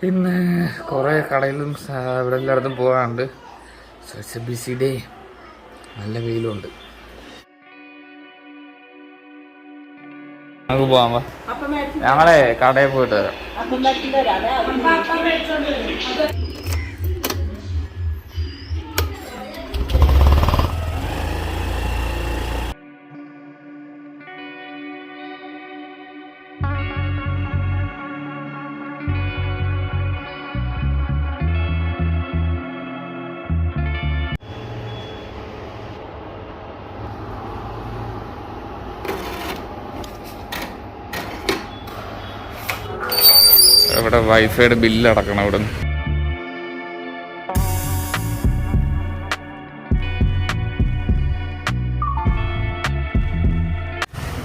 ഇന്ന് കുറേ കടയിലും ഇവിടെ എല്ലായിടത്തും പോകാറുണ്ട്. BC day. നല്ല വെയിലുണ്ട്. നമുക്ക് പോവാൻ വാ. ഞങ്ങളെ കടയിൽ പോയിട്ട് വരാം. ഇവിടെ വൈഫൈയുടെ ബില്ല് അടക്കണം. ഇവിടെ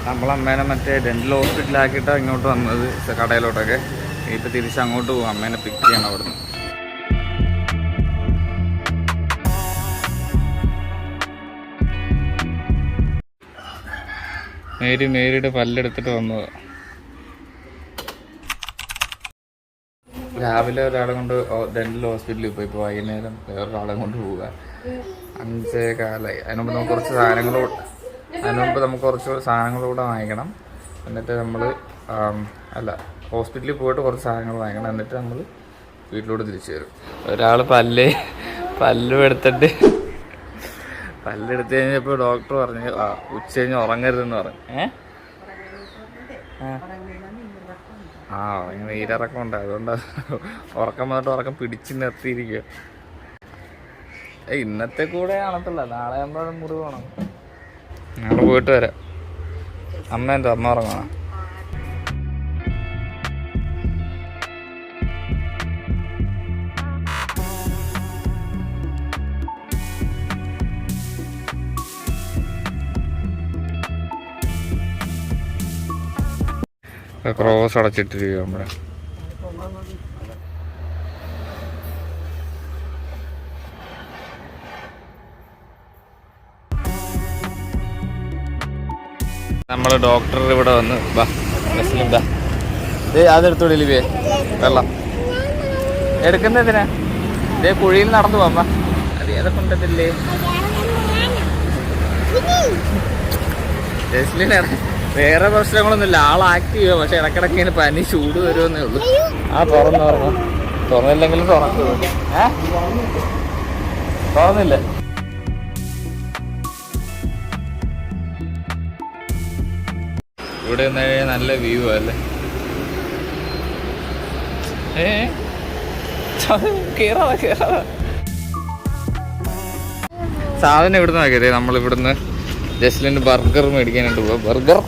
നമ്മളമ്മേനെ മറ്റേ ഡെന്റൽ ഹോസ്പിറ്റലാക്കിയിട്ടാണ് ഇങ്ങോട്ട് വന്നത്, കടയിലോട്ടൊക്കെ. ഇപ്പം തിരിച്ച് അങ്ങോട്ട് പോകും. അമ്മേനെ പിക്ക് ചെയ്യണം അവിടുന്ന്. മേരിയുടെ പല്ലെടുത്തിട്ട് വന്നത്. രാവിലെ ഒരാളെ കൊണ്ട് ഡെന്റൽ ഹോസ്പിറ്റലിൽ പോയി. ഇപ്പോൾ വൈകുന്നേരം വേറൊരാളെ കൊണ്ട് പോവുക. 5:15. അതിനുമുമ്പ് നമുക്ക് കുറച്ച് സാധനങ്ങളൂടെ വാങ്ങിക്കണം. എന്നിട്ട് നമ്മൾ ഹോസ്പിറ്റലിൽ പോയിട്ട് കുറച്ച് സാധനങ്ങൾ വാങ്ങിക്കണം. എന്നിട്ട് നമ്മൾ വീട്ടിലോട്ട് തിരിച്ചു വരും. ഒരാൾ പല്ലെടുത്തിട്ട് പല്ലെടുത്ത് കഴിഞ്ഞപ്പോൾ ഡോക്ടർ പറഞ്ഞു ഉച്ച കഴിഞ്ഞ് ഉറങ്ങരുതെന്ന് പറഞ്ഞു. ഇങ്ങനെ ഈരിറക്കം ഉണ്ട്. അതുകൊണ്ട് ഉറക്കം വന്നിട്ട് ഉറക്കം പിടിച്ച് നിർത്തിയിരിക്കുക. ഇന്നത്തെ കൂടെ കാണത്തില്ല, നാളെ ആകുമ്പോൾ മുറി പോകണം. ഞങ്ങൾ പോയിട്ട് വരാം. അമ്മ ഉറങ്ങണം. ക്രോസ് അടച്ചിട്ടിരിക്കുക നമ്മളെ. നമ്മൾ ഡോക്ടർ ഇവിടെ വന്ന് അതെടുത്തോളി ലിബിയെ. വെള്ളം എടുക്കുന്നതിനാ ഇതേ കുഴിയിൽ നടന്നു പോവാ. അത് ഏതൊക്കെ കൊണ്ടതില്ലേ ജസ്ലിൻ? വേറെ പ്രശ്നങ്ങളൊന്നുമില്ല, ആൾ ആക്റ്റീവ്. പക്ഷെ ഇടക്കിടക്ക് ഇങ്ങനെ പനി ചൂട് വരുമെന്നേ ഉള്ളൂ. തുറന്നില്ലെങ്കിലും തുറക്കൂ. തുറന്നില്ല. ഇവിടെ നല്ല വ്യൂ അല്ലേ. സാധനം ഇവിടുന്ന് ആക്കിയത്. നമ്മളിവിടുന്ന് ജസ്ലിന് ബർഗർ മേടിക്കാനായിട്ട് പോവാ. ബർഗർ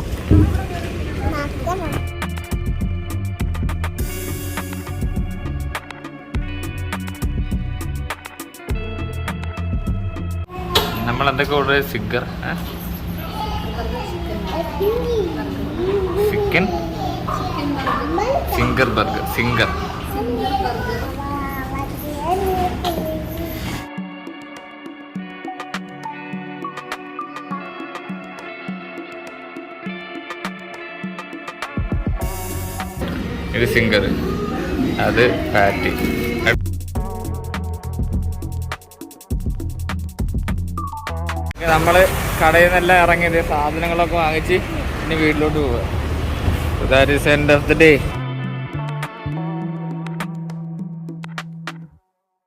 നമ്മളെന്തൊക്കെ ഓർഡർ ചെയ്ത്? Chicken finger burger. ഇത് ഫിംഗർ, അത് പാറ്റി. നമ്മൾ കടയിൽ നിന്നെല്ലാം ഇറങ്ങിയത് സാധനങ്ങളൊക്കെ വാങ്ങിച്ച് ഇനി വീട്ടിലോട്ട് പോവുക. That is end of the day.